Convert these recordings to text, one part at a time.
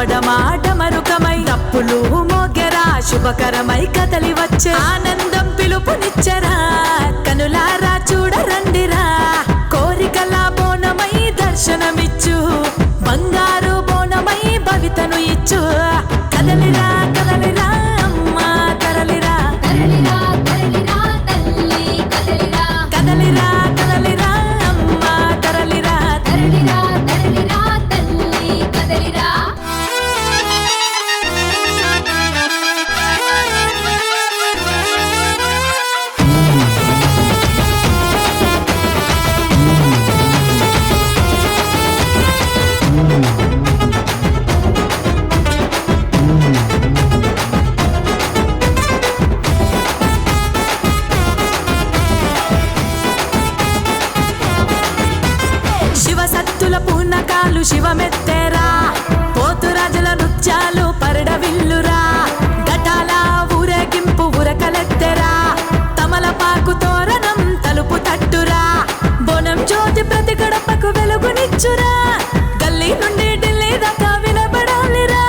డమడమాటమరుకమై తప్పులు మోగెరా శుభకరమై కదలి వచ్చే ఆనందం పిలుపునిచ్చరా కనులారా చూడరండిరా కోరికల బోనమై దర్శనమిచ్చు బంగారు బోనమై భవితను ఇచ్చు కదలిరా కదలిరా అమ్మా తరలిరా తరలిరా తరలిరా తల్లి కదలిరా కదలిరా కదలిరా అమ్మా తరలిరా తరలిరా తరలిరా తల్లి కదలిరా శివసత్తుల పూనకాలు శివమెత్తేరా పోతురాజుల నృత్యాలు పరడవిల్లురా ఘటాల ఊరేగింపు ఉరకలెత్తెరా తమలపాకు తోరణం తలుపు తట్టురా బోనం జ్యోతి ప్రతి గడపకు వెలుగునిచ్చురా గల్లీ నుండి ఢిల్లీ దాకా వినబడాలిరా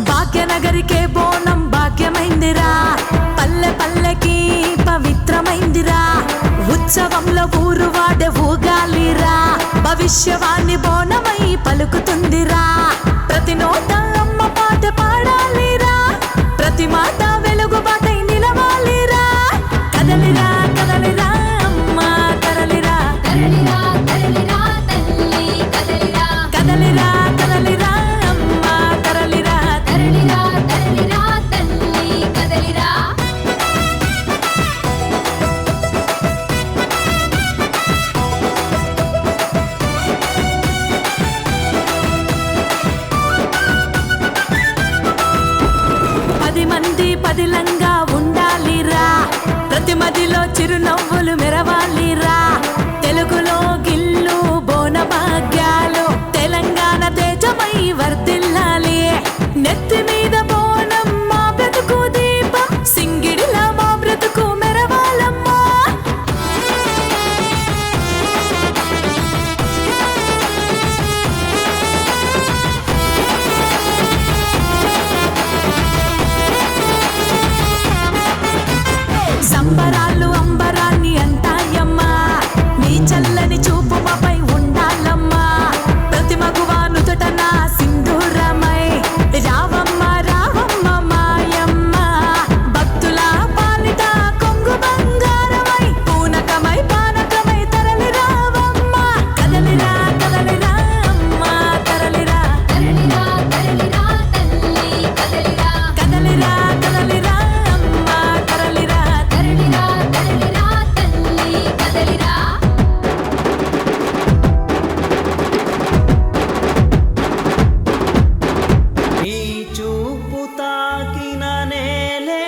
భాగ్యనగరికే బోనం భాగ్యమైందిరా పల్లె పల్లెకి పవిత్రమైందిరా ఉత్సవంలో ఊరు వాడే ఊగాలిరా భవిష్యవాణి బోనమై పలుకుతుందిరా ప్రతి నోట అమ్మ పాట పాడాలిరా ప్రతి మాట వెలుగుబాటై నిలవాలిరా కదలిరా కదలిరా అమ్మ తరలిరా తరలిరా తరలిరా తల్లి కదలిరా కదలిరా కదలిరా అమ్మ తరలిరా తరలిరా తరలిరా తల్లి కదలిరా పది మంది పదిలంగా ఉండాలిరా ప్రతి మదిలో చిరునవ్వులు మెరవాలిరా తెలుగులో గిల్లు బోన భాగ్యాలు తెలంగాణ తేజమై వర్ధిల్లాలి నెత్తి మీద బోనం మా బ్రతుకు దీపం సింగిడిలా మా బ్రతుకు మెరవాలమ్మా సంబరాలు అంబరాన్ని అంటాయమ్మా నీ చల్లని చూపు మాపై ఉండాలమ్మా ప్రతి మగువా నుదుట నా సింధూరమై రావమ్మ రావమ్మ మాయమ్మ భక్తుల పాలిట కొంగు బంగారమై పూనకమై పానకమై తరలి రావమ్మ కదలిరా కదలిరా అమ్మ తరలిరా తరలిరా తరలిరా తల్లి కదలిరా కదలిరా కదలిరా అమ్మ తరలిరా తరలిరా తరలిరా తల్లి కదలిరా నీ చూపు తాకిన నేలే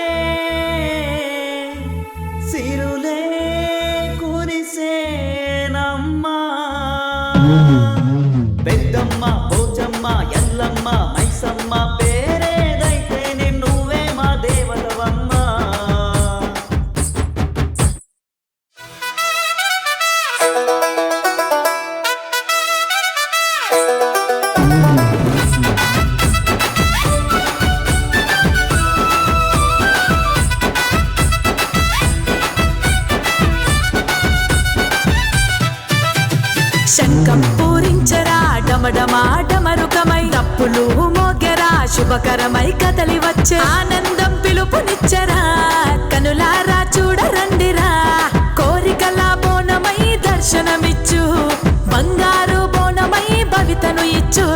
సిరులే కురిసేనమ్మా పెద్దమ్మ పోచమ్మ ఎల్లమ్మ మైసమ్మ పేరేదైతే నువ్వే మా దేవతవమ్మా శంఖం పూరించరా డమడమాటమరుకమై తప్పులు మోగెరా శుభకరమై కదలి వచ్చే ఆనందం పిలుపునిచ్చరా కనులారా చూడరండిరా కోరికల బోనమై దర్శనమిచ్చు బంగారు బోనమై భవితను ఇచ్చు